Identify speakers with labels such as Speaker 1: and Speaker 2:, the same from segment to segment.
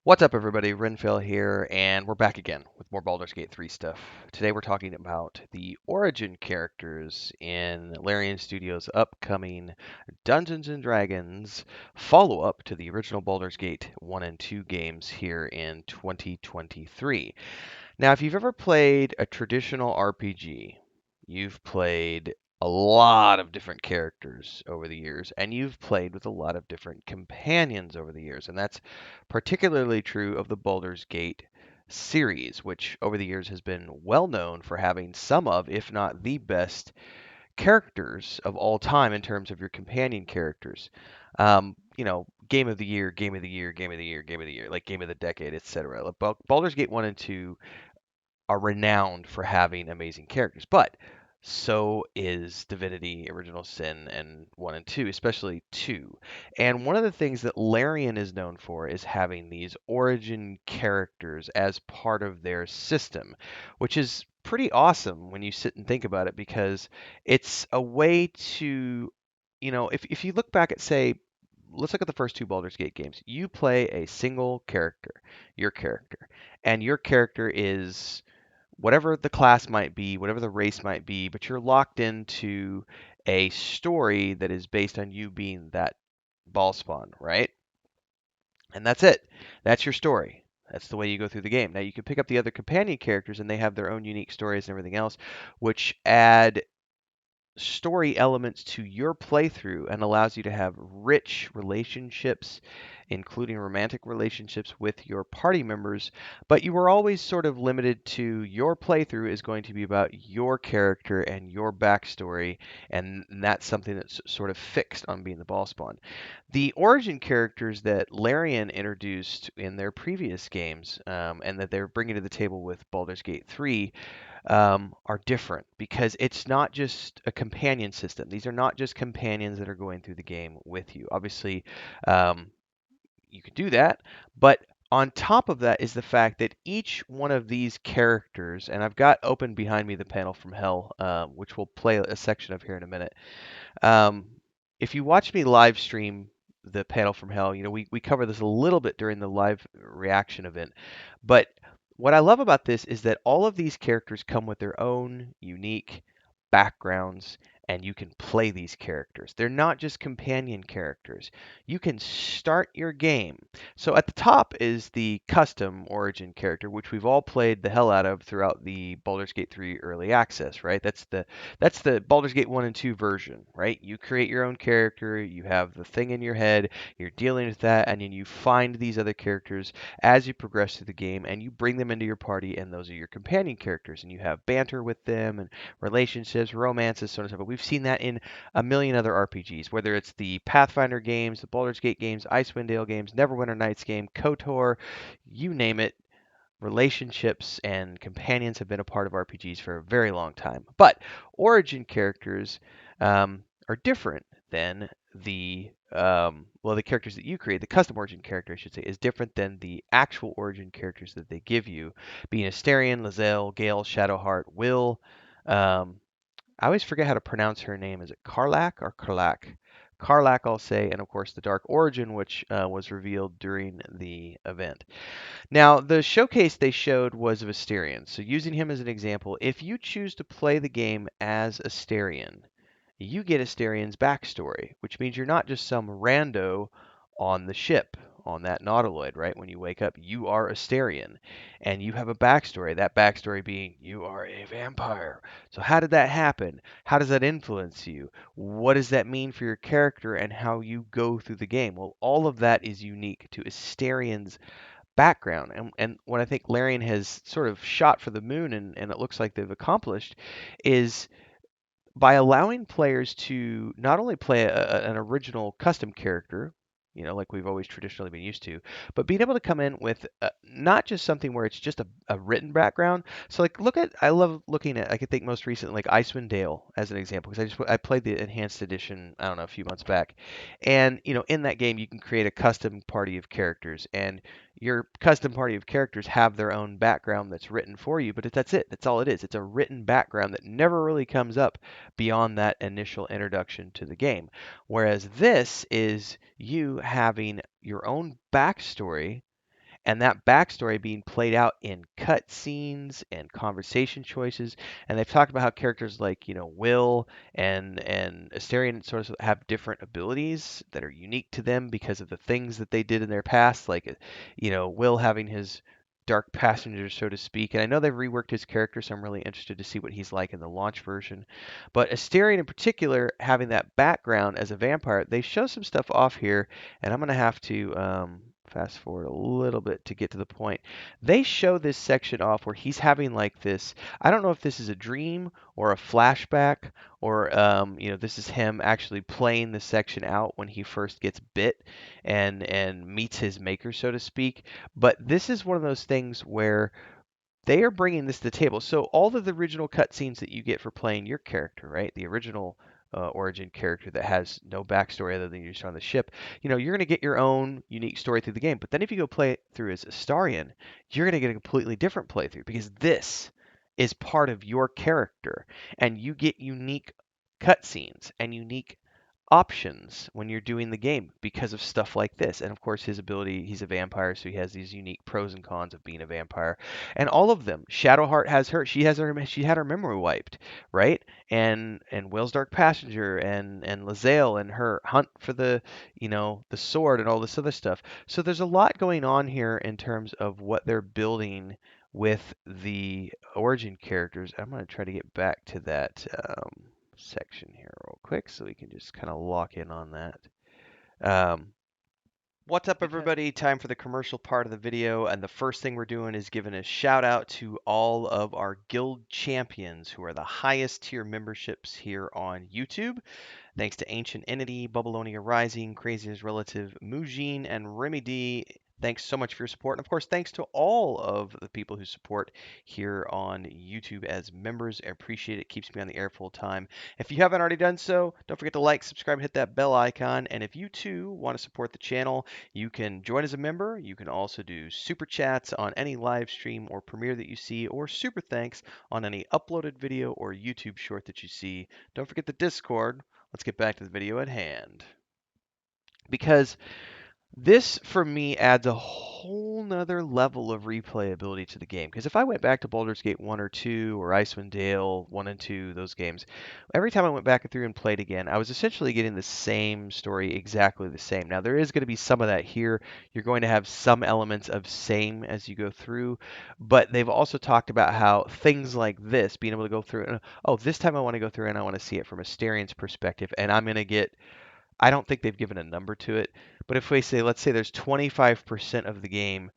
Speaker 1: What's up, everybody? Renfill here, and we're back again with more Baldur's Gate 3 stuff. Today we're talking about the origin characters in Larian Studio's upcoming Dungeons & Dragons follow-up to the original Baldur's Gate 1 and 2 games here in 2023. Now, if you've ever played a traditional RPG, you've played a lot of different characters over the years, and you've played with a lot of different companions over the years. And that's particularly true of the Baldur's Gate series, which over the years has been well known for having some of, if not the best, characters of all time in terms of your companion characters. Game of the year, game of the year, game of the year, game of the year, like game of the decade, etc. Like Baldur's Gate 1 and 2 are renowned for having amazing characters. But so is Divinity, Original Sin, and 1 and 2, especially 2. And one of the things that Larian is known for is having these origin characters as part of their system, which is pretty awesome when you sit and think about it because it's a way to, if you look back at, say, let's look at the first two Baldur's Gate games. You play a single character, and your character is whatever the class might be, whatever the race might be, but you're locked into a story that is based on you being that ball spawn, right? And that's it. That's your story. That's the way you go through the game. Now you can pick up the other companion characters and they have their own unique stories and everything else, which add story elements to your playthrough and allows you to have rich relationships, including romantic relationships with your party members. But you are always sort of limited to your playthrough is going to be about your character and your backstory, and that's something that's sort of fixed on being the ball spawn. The origin characters that Larian introduced in their previous games, and that they're bringing to the table with Baldur's Gate 3, are different because it's not just a companion system. These are not just companions that are going through the game with you. Obviously, um, you could do that, but on top of that is the fact that each one of these characters, and I've got open behind me the panel from Hell, which we'll play a section of here in a minute. Um, if you watch me live stream the panel from Hell, we cover this a little bit during the live reaction event, but what I love about this is that all of these characters come with their own unique backgrounds, and you can play these characters. They're not just companion characters. You can start your game. So at the top is the custom origin character, which we've all played the hell out of throughout the Baldur's Gate 3 early access, right? That's the Baldur's Gate 1 and 2 version, right? You create your own character, you have the thing in your head, you're dealing with that, and then you find these other characters as you progress through the game, and you bring them into your party, and those are your companion characters, and you have banter with them, and relationships, romances, so on and so forth. But we've seen that in a million other RPGs, whether it's the Pathfinder games, the Baldur's Gate games, Icewind Dale games, Neverwinter Nights game, KOTOR, you name it. Relationships and companions have been a part of RPGs for a very long time. But origin characters are different than the characters that you create. The custom origin character, I should say, is different than the actual origin characters that they give you, being Astarion, Lae'zel, Gale, Shadowheart, Will. Um, I always forget how to pronounce her name. Is it Karlach or Karlach? Karlach, I'll say, and of course the Dark Origin, which was revealed during the event. Now, the showcase they showed was of Astarion. So using him as an example, if you choose to play the game as Astarion, you get Astarion's backstory, which means you're not just some rando on the ship, on that nautiloid, right? When you wake up, you are Astarion, and you have a backstory. That backstory being you are a vampire. So how did that happen? How does that influence you? What does that mean for your character and how you go through the game? Well, all of that is unique to Astarion's background. And what I think Larian has sort of shot for the moon, and it looks like they've accomplished, is by allowing players to not only play an original custom character, like we've always traditionally been used to, but being able to come in with not just something where it's just a written background. So like I love looking at, I could think most recently like Icewind Dale as an example, because I played the enhanced edition, I don't know, a few months back. And, in that game you can create a custom party of characters, and your custom party of characters have their own background that's written for you, but that's it. That's all it is. It's a written background that never really comes up beyond that initial introduction to the game. Whereas this is you having your own backstory and that backstory being played out in cut scenes and conversation choices. And they've talked about how characters like, Will and Asterion sort of have different abilities that are unique to them because of the things that they did in their past, like, Will having his dark passenger, so to speak. And I know they've reworked his character, so I'm really interested to see what he's like in the launch version. But Asterion in particular, having that background as a vampire, they show some stuff off here, and I'm going to have to fast forward a little bit to get to the point. They show this section off where he's having like this. I don't know if this is a dream or a flashback, or this is him actually playing the section out when he first gets bit and meets his maker, so to speak. But this is one of those things where they are bringing this to the table. So all of the original cutscenes that you get for playing your character, right? The original origin character that has no backstory other than you're just on the ship. You're going to get your own unique story through the game. But then if you go play it through as Astarion, you're going to get a completely different playthrough because this is part of your character, and you get unique cutscenes and unique options when you're doing the game because of stuff like this. And of course, his ability, he's a vampire, so he has these unique pros and cons of being a vampire. And all of them, Shadowheart has her, she had her memory wiped, right? And Will's Dark Passenger and Lae'zel and her hunt for the sword and all this other stuff. So there's a lot going on here in terms of what they're building with the origin characters. I'm going to try to get back to that section here real quick so we can just kind of lock in on that. What's up, everybody? Time for the commercial part of the video, and the first thing we're doing is giving a shout out to all of our guild champions who are the highest tier memberships here on YouTube. Thanks to Ancient Entity, Babylonia Rising, Craziest Relative, Mujin, and Remy D. Thanks so much for your support. And of course, thanks to all of the people who support here on YouTube as members. I appreciate it. Keeps me on the air full time. If you haven't already done so, don't forget to like, subscribe, and hit that bell icon. And if you too want to support the channel, you can join as a member. You can also do super chats on any live stream or premiere that you see, or super thanks on any uploaded video or YouTube short that you see. Don't forget the Discord. Let's get back to the video at hand. Because this, for me, adds a whole nother level of replayability to the game. Because if I went back to Baldur's Gate 1 or 2, or Icewind Dale 1 and 2, those games, every time I went back through and played again, I was essentially getting the same story, exactly the same. Now, there is going to be some of that here. You're going to have some elements of same as you go through, but they've also talked about how things like this, being able to go through, and, oh, this time I want to go through and I want to see it from Astarion's perspective, and I'm going to get, I don't think they've given a number to it, but if we say, let's say there's 25% of the game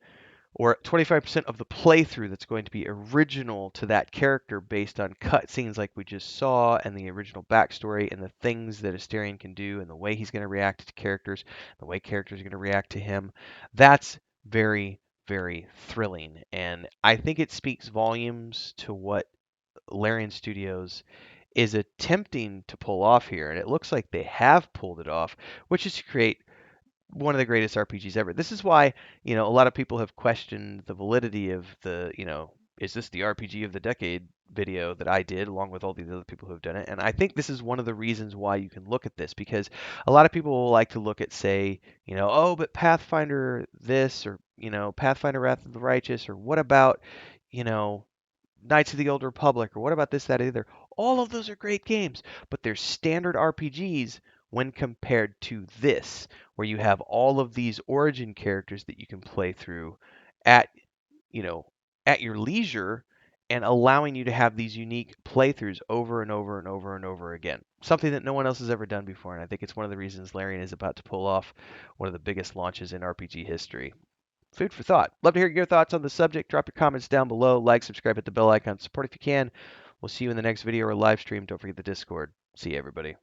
Speaker 1: or 25% of the playthrough that's going to be original to that character based on cutscenes like we just saw and the original backstory and the things that Asterion can do and the way he's going to react to characters, the way characters are going to react to him, that's very, very thrilling. And I think it speaks volumes to what Larian Studios is attempting to pull off here, and it looks like they have pulled it off, which is to create one of the greatest RPGs ever. This is why, a lot of people have questioned the validity of the, is this the RPG of the decade video that I did along with all these other people who have done it. And I think this is one of the reasons why you can look at this, because a lot of people will like to look at, say, oh, but Pathfinder this, or, Pathfinder Wrath of the Righteous, or what about, you know, Knights of the Old Republic, or what about this, that, either. All of those are great games, but they're standard RPGs when compared to this, where you have all of these origin characters that you can play through at, you know, at your leisure, and allowing you to have these unique playthroughs over and over and over and over again. Something that no one else has ever done before, and I think it's one of the reasons Larian is about to pull off one of the biggest launches in RPG history. Food for thought. Love to hear your thoughts on the subject. Drop your comments down below. Like, subscribe, hit the bell icon. Support if you can. We'll see you in the next video or live stream. Don't forget the Discord. See you, everybody.